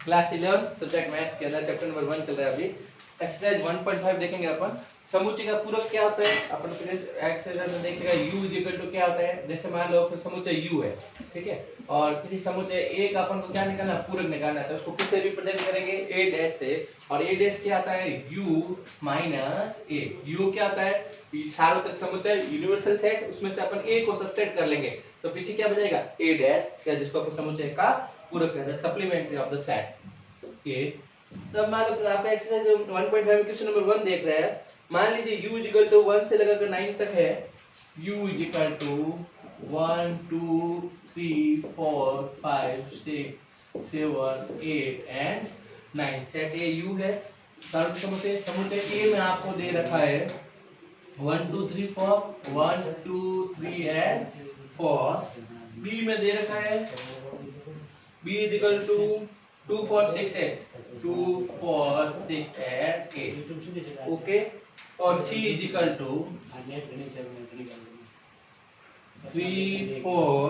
Class 11 subject maths के अंदर chapter number 1 चल रहा है अभी। एक्सरसाइज 1.5 देखेंगे अपन। समुच्चय का पूरक क्या होता है अपन एक्सरसाइज में देखेगा। u इक्वल टू क्या होता है, जैसे मान लो कि समुच्चय u है, ठीक है, और किसी समुच्चय a का अपन को क्या निकालना, पूरक निकालना है, तो उसको किससे रिप्रेजेंट करेंगे, a डैश से। और a डैश क्या आता है, u माइनस a। u क्या होता है, सार्वत्रिक समुच्चय यूनिवर्सल सेट, उसमें से अपन a को सब्ट्रैक्ट कर लेंगे तो पीछे क्या बचेगा, a डैश, या जिसको अपन समुच्चय का पूरक कहते हैं, supplementary of the set. Okay, तो अब मान लो आपका एक्सरसाइज 1.5 में क्वेश्चन नंबर 1 देख रहे हैं। मान लीजिए u इक्वल टू 1 से लेकर 9 तक है। u equal to 1 2 3 4 5 6 7 8 and 9। Set A u है। समुच्चय a में आपको दे रखा है 1 2 3 4 1 2 3 एंड 4। b में दे रखा है b is equal to 2 4 6 8 2 4 6 8 8। Okay, और c is equal to 3 4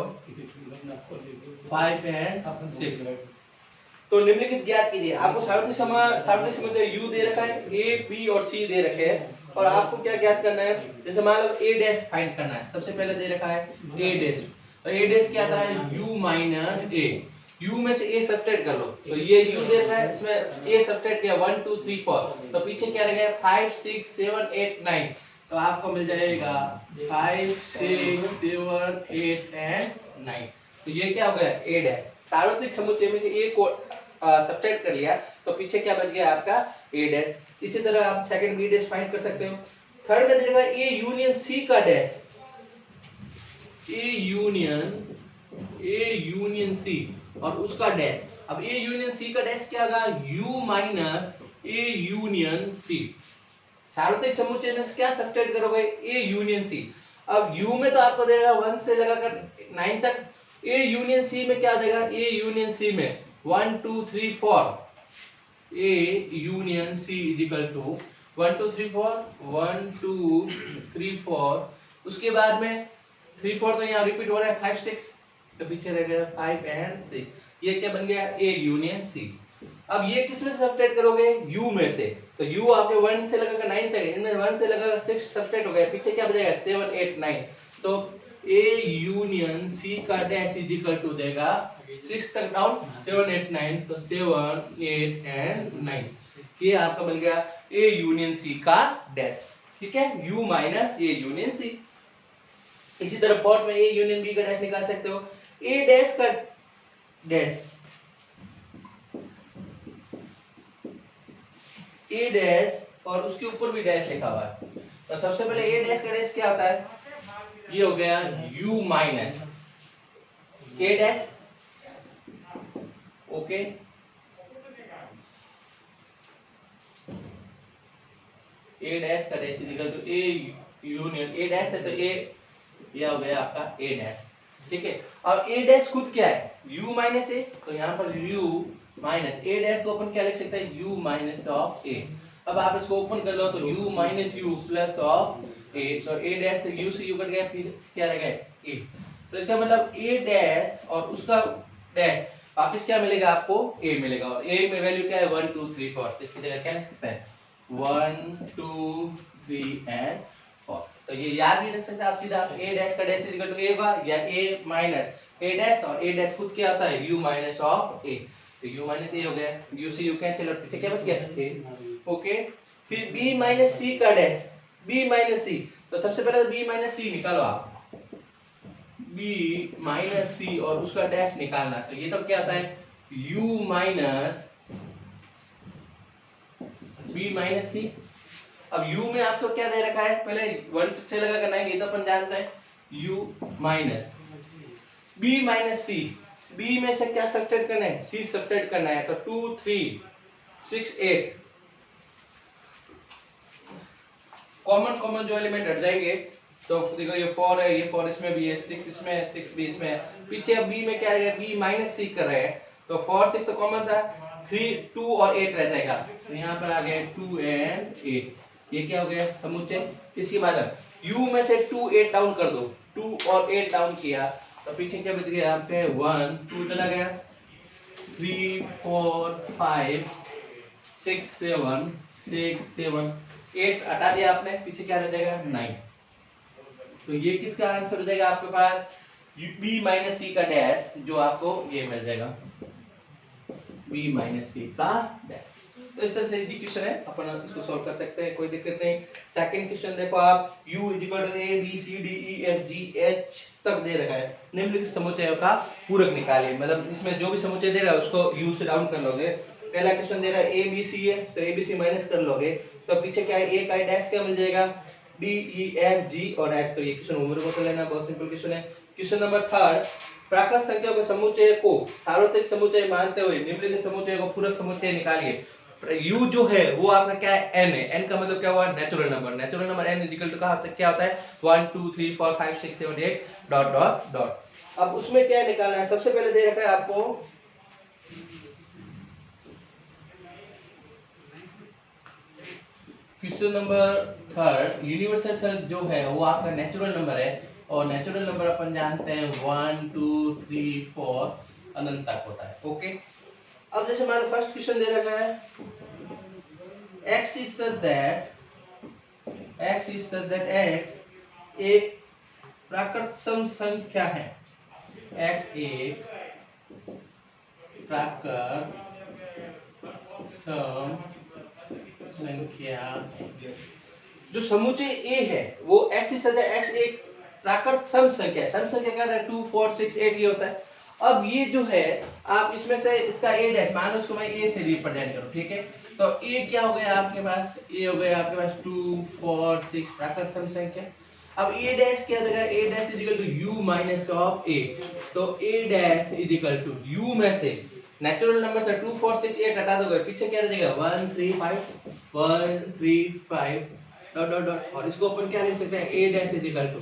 5 and 6। तो निम्नलिखित ज्ञात कीजिए। आपको सार्वत्रिक समुच्चय u दे रखा है, a b और c दे रखे हैं, और आपको क्या ज्ञात करना है, जैसे मान लो a डैश फाइंड करना है। सबसे पहले दे रखा है a डैश, तो a डैश क्या आता है, u माइनस a। u में से a सब्ट्रैक्ट कर लो, तो ये u दे रखा है, इसमें a सब्ट्रैक्ट किया 1 2 3 4, तो पीछे क्या रह गया 5 6 7 8 9, तो आपको मिल जाएगा 5 6 7 8 एंड 9। तो ये क्या हो गया, a डैश। सार्वत्रिक समुच्चय में से a को सब्ट्रैक्ट कर लिया तो पीछे क्या बच गया आपका, a डैश। इसी तरह आप सेकंड b डैश फाइंड कर सकते हो। थर्ड में देगा a यूनियन c का डैश, a यूनियन c और उसका डैश। अब a यूनियन c का डैश क्या होगा, u minus a union c। सार्वत्रिक समुच्चय में से क्या सब्ट्रैक्ट करोगे, a यूनियन c। अब u में तो आपको देगा 1 से लगाकर 9 तक, a यूनियन c में क्या आ जाएगा, a यूनियन c में 1 2 3 4, a union c is equal to 1 2 3 4 1 2 3 4। उसके बाद में 3 4 तो यहाँ रिपीट हो रहा है 5 6, तो पीछे रह गया 5 एंड 6। ये क्या बन गया, a यूनियन c। अब ये किस में से सब्ट्रैक्ट करोगे, u में से, तो u आपके 1 से लगाकर 9 तक है, इनमें 1 से लगाकर 6 सब्ट्रैक्ट हो गया, पीछे क्या बचेगा 7 8 9। तो a यूनियन c का डैश इज इक्वल टू देगा 6 तक डाउन 7 8 9, तो 7 8 एंड 9। ये आपका बन गया a यूनियन c का डैश, ठीक है, u minus a union c। इसी तरह फोर्थ में a यूनियन b का डैश निकाल सकते हो। a डैश का डैश, a डैश और उसके ऊपर भी डैश लिखा हुआ है, तो सबसे पहले a डैश का डैश क्या होता है, ये हो गया u minus a dash. Okay, a dash का dash equal to a union a dash है, तो a ये हो गया आपका a डैश, ठीक है। और a डैश खुद क्या है, u माइनस a, तो यहाँ पर u माइनस a डैश को अपन क्या लिख सकते हैं, u माइनस ऑफ a। अब आप इसको ओपन कर लो तो u minus u plus of a, तो a डैश से u से u कट गया, फिर क्या रह गया a। तो इसका मतलब a डैश और उसका डैश वापस क्या मिलेगा आपको, a मिलेगा, और a में वैल्यू क्या है 1 2 3 4, तो इसकी जगह क्या लिख सकते हैं 1 2 3 एंड 4। तो ये याद भी रख सकते हैं आप सीधा, a डैश का dash is equal to a होगा, या a माइनस a डैश, और a डैश खुद क्या आता है u माइनस ऑफ a, तो u माइनस a हो गया, u से u कैंसिल, और पीछे क्या बच गया a। ओके, फिर b माइनस c का डैश, b माइनस c, तो सबसे पहले b माइनस c निकालो आप, b माइनस c और उसका डैश निकालना, तो ये तो क्या आता है u minus b minus c। अब u में आपको क्या दे रखा है, पहले 1 से लगा करना है, ये तो अपन जानते हैं u minus b minus c। b में से क्या सब्ट्रैक्ट करना है, c सब्ट्रैक्ट करना है, तो 2 3 6 8 कॉमन जो एलिमेंट हट जाएंगे, तो देखो ये 4 है, ये 4 इसमें भी है, 6 इसमें 6 भी इसमें है, पीछे अब b में क्या रहेगा, b माइनस c कर रहे हैं, तो 4 6 तो कॉमन था, 3 2 और 8 रह जाएगा, तो यहाँ पर आ गया 2 एंड 8। ये क्या हो गया समुच्चय। इसके बाद u में से 2 8 डाउन कर दो, 2 और 8 डाउन किया, तो पीछे क्या बच गया यहाँ पे 1 2 चला गया, 3 4 5 6 7 6 7 8 हटा दिया आपने, पीछे क्या रह जाएगा 9। तो ये किसका आंसर हो जाएगा आपके पास b माइनस सी का डैश, जो आपको ये मिल जाएगा b माइनस सी का डैश। तो इस तरह से इजी क्वेश्चन है, अपन इसको सॉल्व कर सकते हैं, कोई दिक्कत नहीं। सेकंड क्वेश्चन देखो आप, u equal to a b c d e f g h तक दे रखा है, निम्नलिखित समुच्चयों का पूरक निकालिए। मतलब इसमें जो भी समुच्चय दे रहा है उसको u से राउंड कर लोगे। पहला क्वेश्चन दे रहा है a b c है, तो a b c माइनस कर लोगे, तो पीछे क्या है a का डैश क्या मिल जाएगा d e f g और h। तो ये क्वेश्चन होमवर्क में कर लेना, बहुत सिंपल क्वेश्चन है। क्वेश्चन नंबर थर्ड, प्राकृत संख्याओं के समुच्चय को सार्वत्रिक समुच्चय मानते हुए निम्नलिखित समुच्चय को पूरक समुच्चय निकालिए। u जो है वो आपका क्या है n है, n का मतलब क्या हुआ natural number. Natural number n equal to क्या होता है 1 2 3 4 5 6 7 8 डॉट डॉट डॉट। अब उसमें क्या निकालना है, सबसे पहले दे रखा है आपको क्वेश्चन नंबर थर्ड, यूनिवर्सल जो है वो आपका नेचुरल नंबर है, और नेचुरल नंबर अपन जानते हैं 1 2 3 4 अनंत तक होता है। ओके, अब जैसे मान लो फर्स्ट क्वेश्चन दे रखा है x is such that x एक प्राकृत सम संख्या है, x एक प्राकृत सम संख्या है। जो समुच्चय a है वो x is such that x एक प्राकृत सम संख्या है। सम संख्या क्या होता है 2 4 6 8 ये होता है। अब ये जो है आप इसमें से इसका a डैश मान लो, उसको मैं a से रिप्रेजेंट करूं, ठीक है। तो a क्या हो गया आपके पास, a हो गया आपके पास 2 4 6 प्राकृत सम संख्या। अब a डैश क्या हो जाएगा, a dash is equal to u minus of a। तो a dash is equal to u में से नेचुरल नंबर से 2 4 6 8 हटा दोगे, पीछे क्या रह जाएगा 1 3 5 डॉट डॉट डॉट। और इसको अपन क्या लिख सकते हैं, a dash is equal to,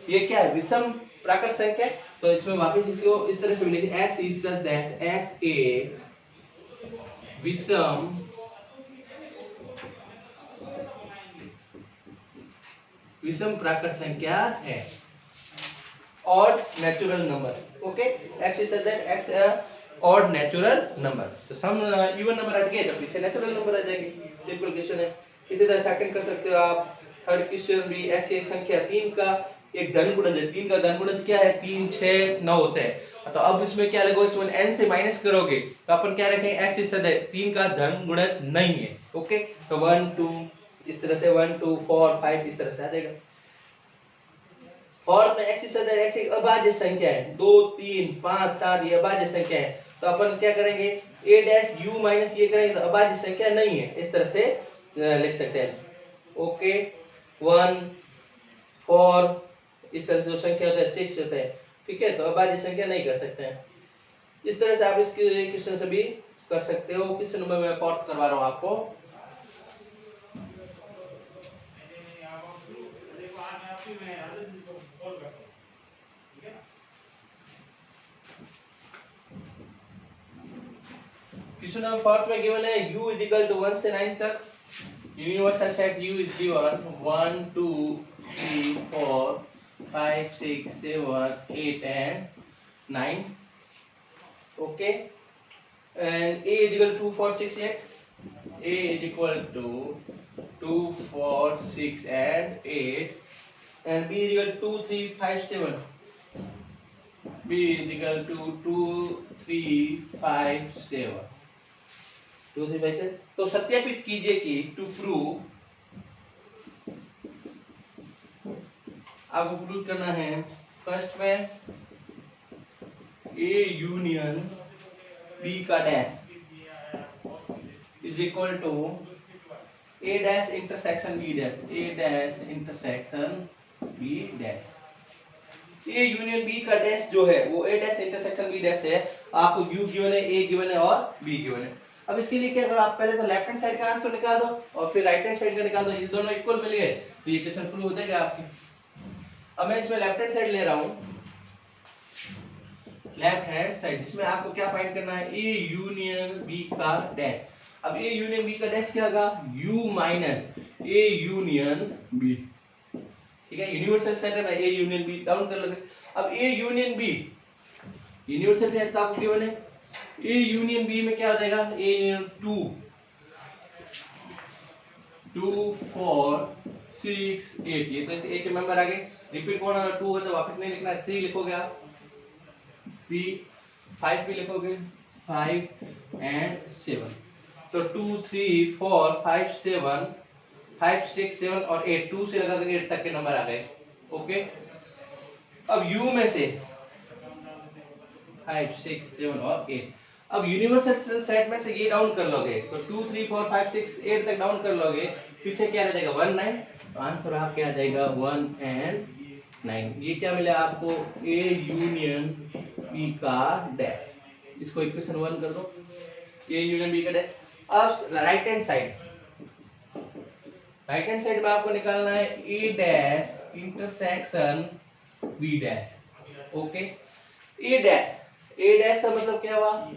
ये क्या है विषम प्राकृत संख्या। तो इसमें वापस इसको इस तरह से लिखेंगे x is such that x एक विषम प्राकृत संख्या है और natural number. Okay, x is such that x और नेचुरल नंबर। तो सम इवन नंबर हट गए तो पीछे नेचुरल नंबर आ जाएगी, सिंपल क्वेश्चन है। इसी तरह सेकंड कर सकते हो आप। थर्ड क्वेश्चन भी x एक संख्या 3 का एक धन गुणज है, 3 का धन गुणज क्या है 3 6 9 होता है। तो अब इसमें क्या लगो, इसमें n से माइनस करोगे तो अपन क्या रखेंगे x इस सदैव 3 का धन गुणज नहीं है। ओके, तो 1 2 इस तरह से 1 2 4 5 इस तरह से आ जाएगा। और में x इस सदैव x एक अभाज्य संख्या है, 2 3 5 7 ये अभाज्य संख्या है। तो अपन क्या करेंगे a डैश u माइनस ये करेंगे तो अभाज्य संख्या नहीं है, इस तरह से लिख सकते हैं। ओके, 1 4 इस तरह से जो संख्या होता है 6 होता है, ठीक है। तो अभाज्य संख्या नहीं कर सकते हैं। इस तरह से आप इसके क्वेश्चन से भी कर सकते हो। क्वेश्चन नंबर मैं फोर्थ करवा रहा हूं आपको। क्वेश्चन नंबर फोर्थ में गिवन है u इज इक्वल टू 1 से 9 तक। Universal set u is given 1 2 3 4 5 6 7 8 and 9। okay, and a is equal to 2 4 6 8, a is equal to 2 4 6 and 8, and b is equal to 2 3 5 7, b is equal to 2 3 5 7 2 3 5 7। तो सत्यापित कीजिए कि to prove, आपको prove करना है first में a यूनियन b का dash is equal to a dash intersection b dash, a dash intersection b dash. a union b का डैश जो है वो a dash intersection b dash है। आपको u गिवन है, a गिवन है और b गिवन है। अब इसके लिए क्या करो, आप पहले तो लेफ्ट हैंड साइड का आंसर निकाल दो और फिर राइट हैंड साइड का निकाल दो, ये दोनों इक्वल मिल गए तो ये क्वेश्चन प्रूव हो जाएगा आपकी। अब मैं इसमें लेफ्ट हैंड साइड ले रहा हूं, लेफ्ट हैंड साइड, जिसमें आपको क्या फाइंड करना है a यूनियन b का डैश। अब a यूनियन b का डैश क्या होगा u minus a union b, ठीक है। यूनिवर्सल सेट है, मैं a यूनियन b डाउन कर लगे। अब a union b universal set तो आपको गिवन है, ए यूनियन बी में क्या हो जाएगा, ए यूनियन 2 4 6 8, ये तो ए के मेंबर आ गए। रिपीट कौन है, 2 है तो वापस नहीं लिखना है, 3 लिखोगे आप, 3 5 भी लिखोगे, 5 एंड 7। तो 2 3 4 5 7 5 6 7 और 8, 2 से लगाकर 8 तक के नंबर आ गए। ओके, अब u में से 5 6 7 और 8, अब यूनिवर्सल सेट में से ये डाउन कर लोगे तो 2 3 4 5 6 8 तक डाउन कर लोगे, पीछे क्या रह जाएगा 1 9, तो आंसर आपके आ जाएगा 1 एंड 9। ये क्या मिला आपको, ए यूनियन बी का डैश, इसको इक्वेशन 1 कर दो, ए यूनियन बी का डैश। अब राइट हैंड साइड में आपको निकालना है A dash intersection B dash. Okay, A dash का मतलब क्या हुआ,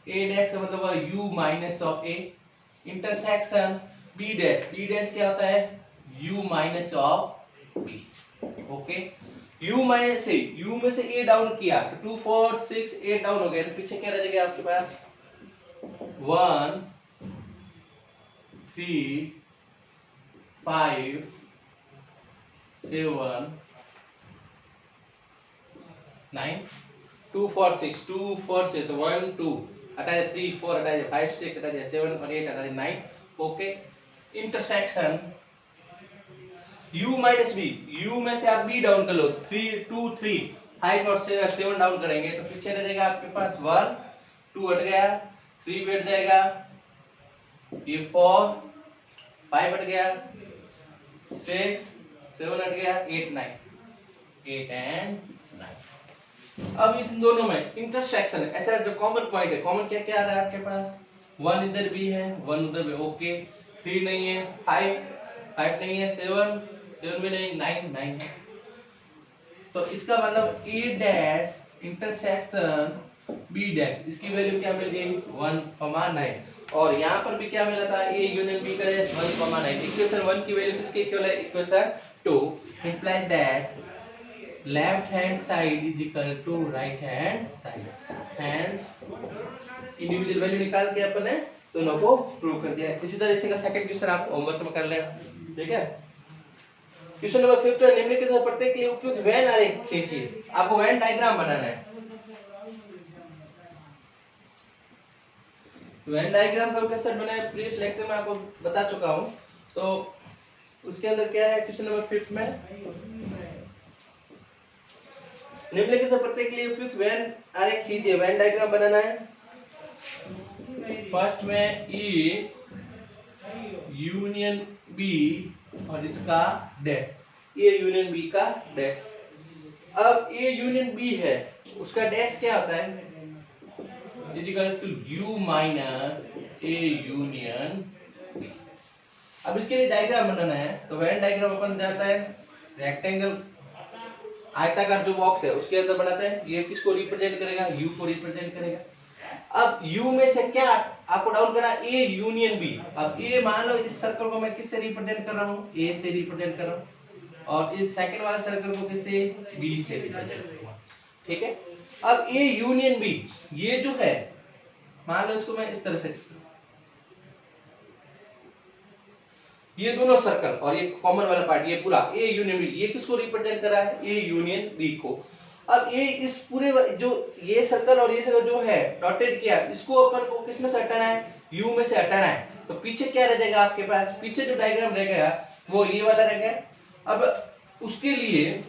ए डैश का मतलब हुआ u minus of A, intersection B dash क्या होता है, u minus of B. Okay, u minus से u में से a डाउन किया तो 2 4 6 8 डाउन हो गया, तो पीछे क्या रह जाएगा आपके पास 1 3 5 7 9 2 4 6 2 4 6, तो 1 2 हटा दे, 3 4 हटा दे, 5 6 हटा दे, 7 और 8 हटा दे, 9। Okay, intersection u minus B, u में से आप b डाउन कर लो, 3 2 3 5 और 7 डाउन करेंगे तो पीछे रह जाएगा आपके पास 1 2 हट गया, 3 बैठ जाएगा, ये 4 5 हट गया, 6 7 हट गया, 8 9, 8 एंड 9। अब इस दोनों में इंटरसेक्शन है, ऐसा जो कॉमन पॉइंट है, कॉमन क्या क्या आ रहा है आपके पास, 1 इधर भी है 1 उधर भी। ओके, 3 नहीं है, 5 नहीं है, 7 भी नहीं, 9 है। तो इसका मतलब a dash intersection b dash, इसकी वैल्यू क्या मिल गई 1,9, और यहाँ पर भी क्या मिला था, a यूनियन b का 1,9। इक्वेशन 1 की वैल्यू किसके इक्वल है, equation 2 implies that left hand side is equal to right hand side, hence individual value निकाल के अपन ने दोनों को प्रूव कर दिया। इसी तरह से का सेकंड क्वेश्चन आप होमवर्क में कर लेना, ठीक है। क्वेश्चन नंबर 5 है, निम्नलिखित में प्रत्येक के लिए उपयुक्त वेन आरेख खींचिए। आपको वेन डायग्राम बनाना है। वेन डायग्राम का कैसे बनाए प्रीवियस लेक्चर में आपको बता चुका हूं, तो उसके अंदर क्या है क्वेश्चन नंबर 5 में, निम्नलिखित में प्रत्येक के लिए उपयुक्त वेन आरेख खींचिए। वेन डायग्राम बनाना है। फर्स्ट में ए यूनियन बी और इसका डैश, ए यूनियन बी का डैश। अब ए यूनियन बी है, उसका डैश क्या होता है, equal to U minus A union B. अब इसके लिए डायग्राम बनाना है, तो वेन डायग्राम अपन जाता है रेक्टेंगल आयताकार जो बॉक्स है उसके अंदर बनाते हैं। ये किसको रिप्रेजेंट करेगा, यू को रिप्रेजेंट करेगा। अब u में से क्या आपको डाउन करना, a यूनियन b। अब a मान लो इस सर्कल को मैं किससे रिप्रेजेंट कर रहा हूँ, a से रिप्रेजेंट कर रहा हूँ, और इस सेकंड वाला सर्कल को किससे, b से रिप्रेजेंट करूंगा, ठीक है। अब a यूनियन b, ये जो है मान लो इसको मैं इस तरह से, ये दोनों सर्कल और ये कॉमन वाला पार्ट, ये पूरा a यूनियन b, ये किसको रिप्रेजेंट कर रहा है, a यूनियन b को। अब ये इस पूरे जो ये सर्कल और ये सर्कल जो है डॉटेड किया, इसको अपन को किस में से हटाना है, u में से हटाना है। तो पीछे क्या रह जाएगा आपके पास, पीछे जो डायग्राम रह गया वो ये वाला रह गया। अब उसके लिए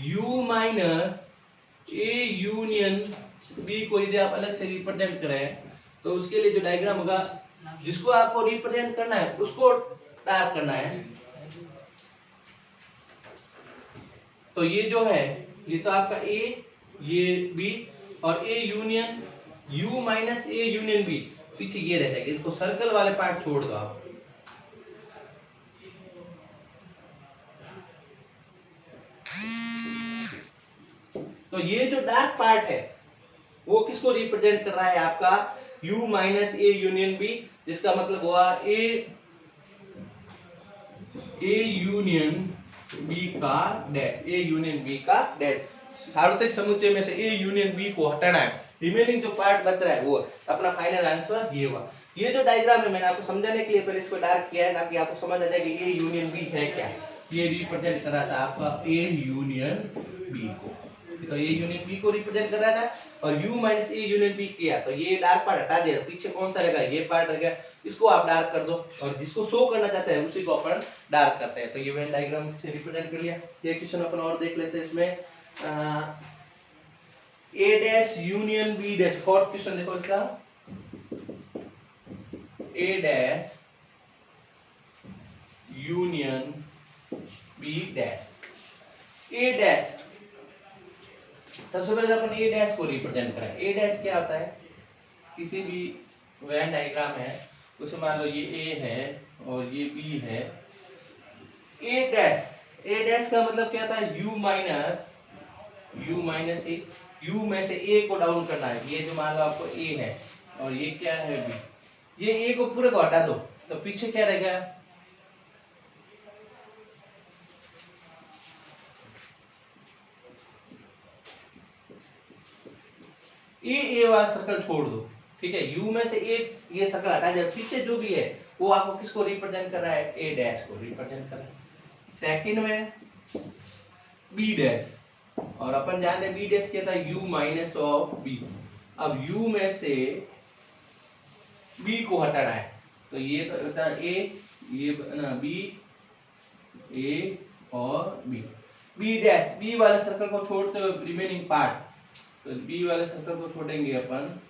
u minus a union b को यदि आप अलग से रिप्रेजेंट करें, तो उसके लिए जो डायग्राम होगा, जिसको आपको रिप्रेजेंट करना है उसको डार्क करना है। तो ये जो है, ये तो आपका a, ये b, और a union u minus a union b, पीछे ये रह जाएगा। इसको सर्कल वाले पार्ट छोड़ दो आप। तो ये जो डार्क पार्ट है वो किसको रिप्रेजेंट कर रहा है, आपका u minus a union b, जिसका मतलब हुआ a यूनियन b का डैश, a यूनियन b का डैश। सार्वत्रिक समुच्चय में से a यूनियन b को हटाना है, रिमेनिंग जो पार्ट बच रहा है वो अपना फाइनल आंसर ये हुआ। ये जो डायग्राम है मैंने आपको समझाने के लिए पहले इसको डार्क किया है ताकि आपको समझ आ जाए कि ए यूनियन बी है क्या। ये रिप्रेजेंट कर रहा था आपका ए यूनियन बी को, तो ये यूनियन बी को रिप्रेजेंट कर रहा था और u minus A union B किया तो ये डार्क पार्ट हटा दिया, पीछे कौन सा रहेगा, ये पार्ट रहेगा, इसको आप डार्क कर दो और जिसको शो करना चाहते हैं उसी को अपन डार्क करते हैं। तो ये वेन डायग्राम से रिप्रेजेंट कर लिया। ये क्वेश्चन अपन और देख लेते हैं इसमें A dash union B dash. Fourth question देखो इसका, A dash union B dash. A dash सबसे पहले अपन ए डैश को रिप्रेजेंट करें। ए डैश क्या होता है, किसी भी वेन डायग्राम है उसे मान लो ये ए है और ये बी है। ए डैश का मतलब क्या था, u माइनस ए, u में से ए को डाउन करना है। ये जो मान लो आपको ए है और ये क्या है बी, ये ए को पूरे को हटा दो तो पीछे क्या रहेगा, ए वाला सर्कल छोड़ दो, ठीक है। u में से ए ये सर्कल हटा जाए, पीछे जो भी है वो आपको किसको रिप्रेजेंट कर रहा है, ए डैश को रिप्रेजेंट कर रहा है। सेकंड में बी डैश, और अपन जानते हैं बी डैश क्या था, u माइनस ऑफ बी। अब u में से b को हटाना है तो ये तो होता है a, ये ना b, a और b। b डैश, b वाले सर्कल को छोड़ते हुए रिमेनिंग पार्ट, तो b वाले सर्कल को छोड़ेंगे अपन,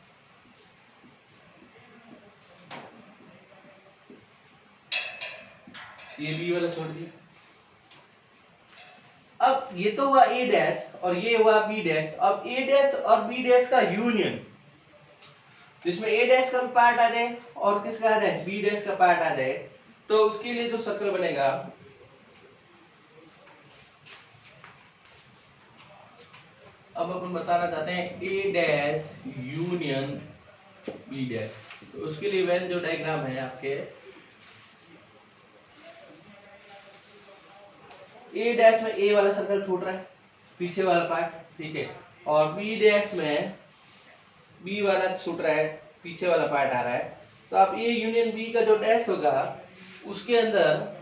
ये b वाला छोड़ दिया। अब ये तो हुआ a डैश और ये हुआ b डैश। अब a डैश और b डैश का यूनियन, जिसमें a डैश का पार्ट आ जाए और किसका आ जाए, b डैश का पार्ट आ जाए, तो उसके लिए जो सर्कल बनेगा, अब अपन बताना चाहते हैं a dash union b dash. तो उसके लिए वेन जो डायग्राम है आपके, a डैश में a वाला सर्कल छूट रहा है, पीछे वाला पार्ट, ठीक है, और b डैश में b वाला छूट रहा है, पीछे वाला पार्ट आ रहा है। तो आप a यूनियन b का जो डैश होगा उसके अंदर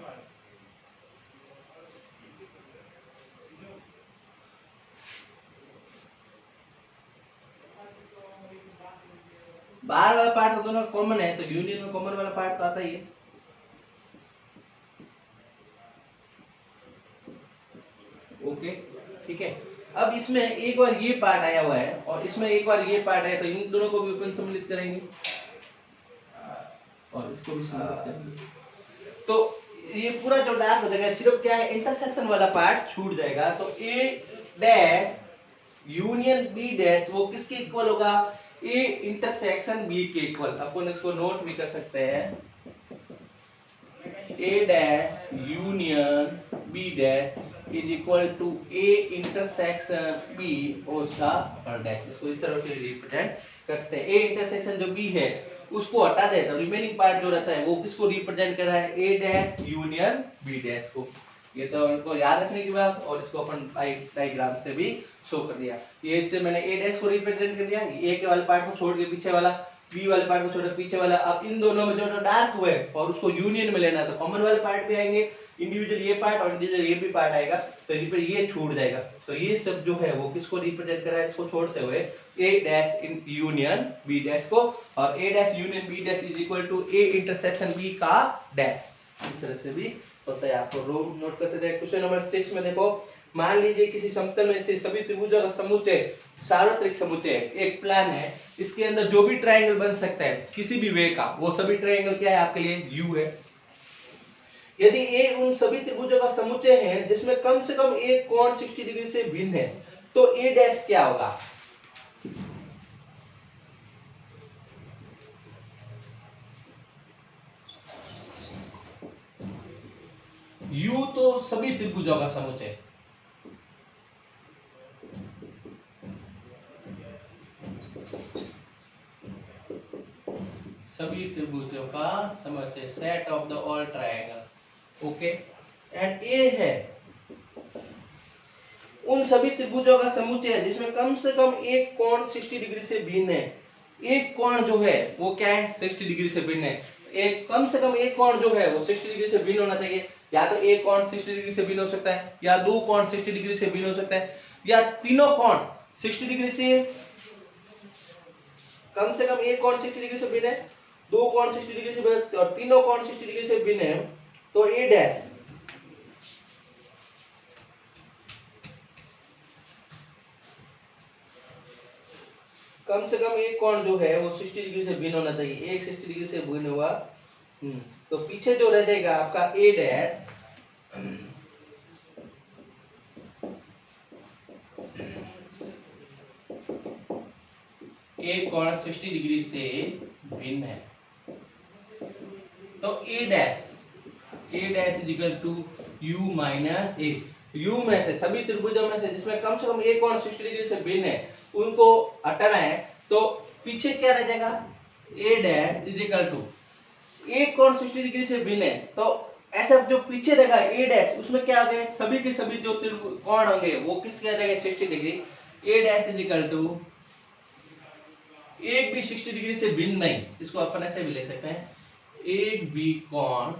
बाहर वाला पार्ट तो दोनों कॉमन है, तो यूनियन में कॉमन वाला पार्ट तो आता ही है। ओके, ठीक है। अब इसमें एक बार ये पार्ट आया हुआ है और इसमें एक बार ये पार्ट आया, तो इन दोनों को भी अपन सम्मिलित करेंगे और इसको भी सम्मिलित करेंगे। तो ये पूरा जो डार्क हो जाएगा, सिर्फ क्या है, इंटरसेक्शन वाला पार्ट छूट जाएगा। तो A dash union B dash वो किसके इक्वल होगा, ए इंटरसेक्शन बी के इक्वल। अपन इसको नोट भी कर सकते हैं, A dash union B dash is equal to A intersection B और उसका अपर डैश। इसको इस तरह से रिप्रेजेंट कर सकते हैं। ए इंटरसेक्शन जो बी है उसको हटा दे तो रिमेनिंग पार्ट जो रहता है वो किसको रिप्रेजेंट कर रहा है, A dash union B dash को। ये तो इनको याद रखने की बात, और इसको अपन डायग्राम से भी शो कर दिया। ये इससे मैंने ए डैश को रिप्रेजेंट कर दिया, ए के वाले पार्ट को छोड़ के पीछे वाला, बी वाले पार्ट को छोड़ के पीछे वाला। अब इन दोनों में जो डार्क हुए और उसको यूनियन में लेना है तो कॉमन वाले पार्ट भी आएंगे, इंडिविजुअल ये पार्ट और इंडिविजुअल ये भी पार्ट आएगा, तो ये छूट जाएगा। तो ये सब जो है वो किसको रिप्रेजेंट कर रहा है, इसको छोड़ते हुए A dash union B dash को, और A dash union B dash is equal to A intersection B का डैश। इस तरह से भी होता है, आपको रो नोट कर सकते हैं। क्वेश्चन नंबर 6 में देखो, मान लीजिए किसी समतल में स्थित सभी त्रिभुजों का समुच्चय सार्वत्रिक समुच्चय एक प्लान है, इसके अंदर जो भी ट्रायंगल बन सकता है किसी भी वे का, वो सभी ट्रायंगल क्या है आपके लिए, यू है। यदि ए उन सभी त्रिभुजों का समुच्चय है जिसमें कम से कम एक कोण 60 डिग्री से भिन्न है, तो ए डैश क्या होगा। यू तो सभी त्रिभुजों का समुच्चय, सभी त्रिभुजों का समुच्चय, set of the all triangle. Okay, and A है उन सभी त्रिभुजों का समुच्चय है जिसमें कम से कम एक कोण 60 डिग्री से भिन्न है। एक कोण जो है वो क्या है, 60 डिग्री से भिन्न है। एक कम से कम एक कोण जो है वो 60 डिग्री से भिन्न होना चाहिए। या तो एक कोण 60 डिग्री से भिन्न हो सकता है, या दो कोण 60 डिग्री से भिन्न हो सकता है, या तीनों कोण 60 डिग्री से, कम से कम एक कोण 60 डिग्री से भिन्न है, दो कोण 60 डिग्री से भिन्न है और तीनों कोण 60 डिग्री से भिन्न है, तो ए डैश कम से कम एक कोण जो है वो 60 डिग्री से भिन्न होना चाहिए। एक 60 डिग्री से भिन्न हुआ, तो पीछे जो रह जाएगा आपका ए डैश, एक कोण 60 डिग्री से भिन्न है, तो A dash is equal to U minus A. U में से, सभी त्रिभुजों में से जिसमें कम से कम एक कोण 60 डिग्री से भिन्न है उनको हटाना है, तो पीछे क्या रह जाएगा, ए डैश इज इक्वल टू एक कोण 60 डिग्री से भिन्न है, तो ऐसा जो पीछे रहेगा ए डैश, उसमें क्या आ गए, सभी के सभी जो कोण होंगे वो किसके आ जाएंगे, 60 degree. A dash is equal to एक भी 60 डिग्री से भिन्न नहीं, इसको अपन ऐसे भी लिख सकते हैं, एक भी कोण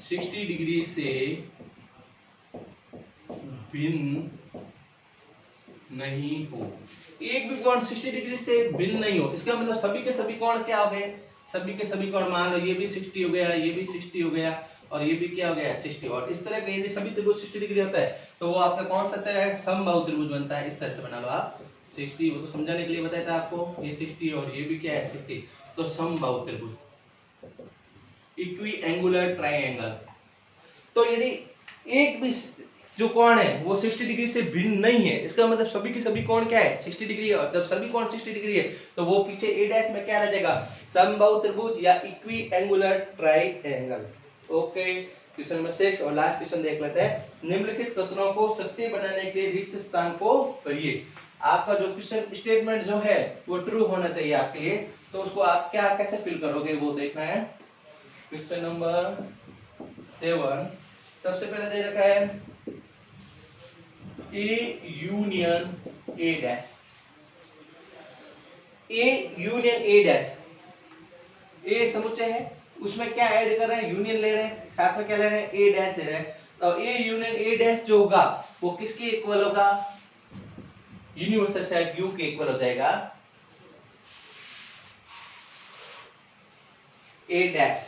60 डिग्री से भिन्न नहीं हो। एक भी कोण 60 डिग्री से भिन्न नहीं हो, इसका मतलब सभी के सभी कोण क्या हो गए, सभी के सभी कोण, मान लो ये भी 60 हो गया, ये भी 60 हो गया और ये भी क्या हो गया 60। और इस तरह का यदि सभी त्रिभुज 60 डिग्री होता है तो वो आपका कौन सा तरह है, समबाहु त्रिभुज बनता है। इस तरह से बना लो आप 60, वो तो समझाने के लिए बताया था आपको, ये 60 और ये भी क्या है 60, तो समबाहु त्रिभुज, इक्वी एंगुलर ट्राइंगल। तो यदि एक भी जो कोण है वो 60 डिग्री से भिन्न नहीं है, इसका मतलब सभी के सभी कोण क्या है 60 डिग्री है, और जब सभी कोण 60 डिग्री है तो वो पीछे ए डैश में क्या रह जाएगा, समबाहु त्रिभुज या equi angular triangle. Okay, question number 6 और लास्ट क्वेश्चन देख लेते हैं। निम्नलिखित कथनों को सत्य बनाने के लिए रिक्त स्थान को भरिए। आपका जो क्वेश्चन स्टेटमेंट जो है वो ट्रू होना चाहिए आपके लिए, तो उसको आप क्या कैसे फिल करोगे वो देखना है। क्वेश्चन नंबर 7 सबसे पहले दे रखा है A union A dash, A union A dash, A समुच्चय है, उसमें क्या ऐड कर रहे हैं, यूनियन ले रहे हैं, साथ में क्या ले रहे हैं, ए डैश ले रहे हैं। तो ए यूनियन ए डैश जो होगा वो किसके इक्वल होगा, यूनिवर्सल सेट यू के इक्वल हो जाएगा ए डैश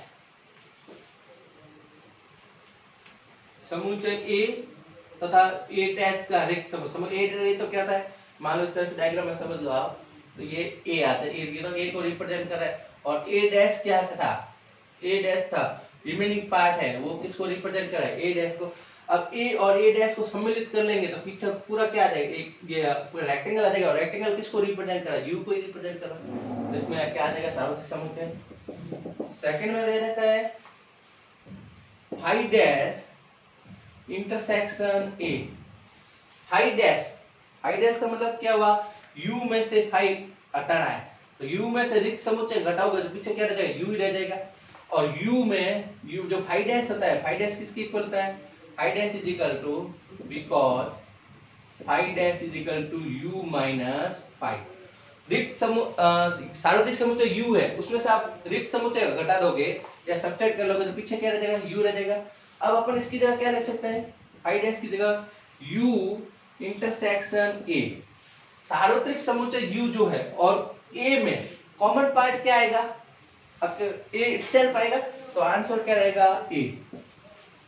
समुच्चय ए तथा ए डैश का रिक्त समुच्चय। ए तो क्या था, मान लो इस तरह से डायग्राम में समझ लो आप, तो ये ए आता है, ये तो ए को रिप्रेजेंट कर रहा है, और ए डैश क्या था, ए डैश था रिमेनिंग पार्ट है, वो किसको रिप्रेजेंट कर रहा है, ए डैश को। अब ए और ए डैश को सम्मिलित कर लेंगे तो पीछे पूरा क्या आ जाएगा, एक ये पूरा रेक्टेंगल आ जाएगा, और रेक्टेंगल किसको रिप्रेजेंट कर रहा है, यू को ही रिप्रेजेंट कर रहा है, तो इसमें क्या आ जाएगा, सार्वत्रिक समुच्चय। सेकंड में दे रखा है phi dash intersection A. Phi dash, phi dash का मतलब क्या हुआ, u में से हाई हटाना है, तो u में से रिक्त समुच्चय घटाओगे तो पीछे क्या रह जाएगा, u ही रह जाएगा। और u में u जो फाई डैश होता है, फाई डैश किसकी इक्वल होता है, phi dash is equal to, because phi dash is equal to u minus phi. रिक्त सार्वत्रिक समुच्चय u है, उसमें से आप रिक्त समुच्चय घटा दोगे या सब्ट्रैक्ट कर लोगे तो पीछे क्या रह जाएगा, u रह जाएगा। अब अपन इसकी जगह क्या लिख सकते हैं, फाई डैश की जगह u इंटरसेक्शन a। सार्वत्रिक समुच्चय u जो है और a में कॉमन पार्ट क्या आएगा, a इटसेल्फ आएगा, तो आंसर क्या रहेगा a।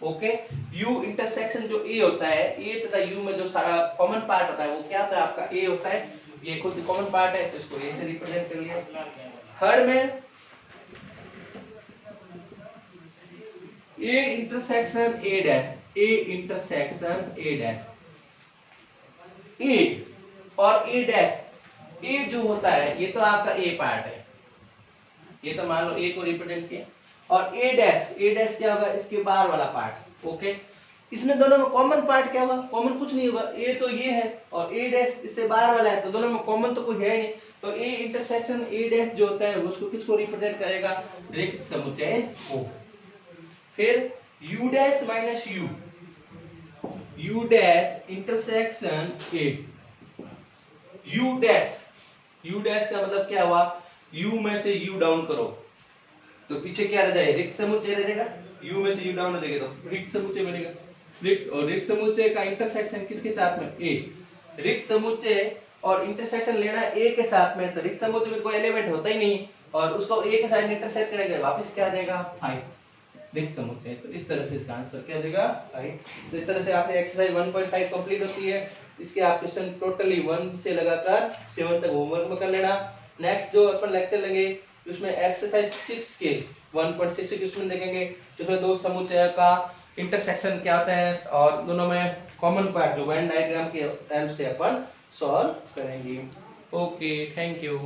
ओके, u इंटरसेक्शन जो a होता है, a तथा u में जो सारा कॉमन पार्ट होता है वो क्या होता है आपका a होता है, ये खुद कॉमन पार्ट है तो इसको a से रिप्रेजेंट कर लिया। थर्ड में a intersection a dash, a intersection a dash, a और a डैश, a जो होता है ये तो आपका a पार्ट है, ये तो मान लो a को रिप्रेजेंट किया, और a डैश क्या होगा, इसके बाहर वाला पार्ट। ओके, इसमें दोनों में कॉमन पार्ट क्या होगा, कॉमन कुछ नहीं होगा, a तो ये है और a डैश इससे बाहर वाला है, तो दोनों में कॉमन तो कोई है नहीं, तो a इंटरसेक्शन a डैश जो होता है वो उसको किसको रिप्रेजेंट करेगा, रिक्त समुच्चय को। फिर u dash minus u, u dash intersection 8। u dash का मतलब क्या हुआ, u में से u डाउन करो तो पीछे क्या रह जाएगा, रिक्त समुच्चय रह जाएगा। u में से u डाउन हो जाएगा तो रिक्त समुच्चय बनेगा। रिक्त समुच्चय का इंटरसेक्शन किसके साथ में, a। रिक्त समुच्चय और इंटरसेक्शन लेना a के साथ में, तो रिक्त समुच्चय में कोई एलिमेंट होता ही नहीं और उसको a के साथ इंटरसेक्ट करेंगे वापस क्या आ जाएगा 5 रिक्त समुच्चय। तो इस तरह से इसका आंसर क्या देगा 5। तो इस तरह से आपने एक्सरसाइज 1.5 कंप्लीट होती है। इसके आप क्वेश्चन टोटली 1 से लगाकर 7 तक होमवर्क में कर लेना। नेक्स्ट जो अपन लेक्चर लेंगे उसमें एक्सरसाइज 6 के 1.6 के क्वेश्चन देखेंगे जिसमें दो समुच्चय का इंटरसेक्शन क्या होता है और दोनों में कॉमन पार्ट जो वेन डायग्राम के हेल्प से अपन सॉल्व करेंगे। Okay, thank you.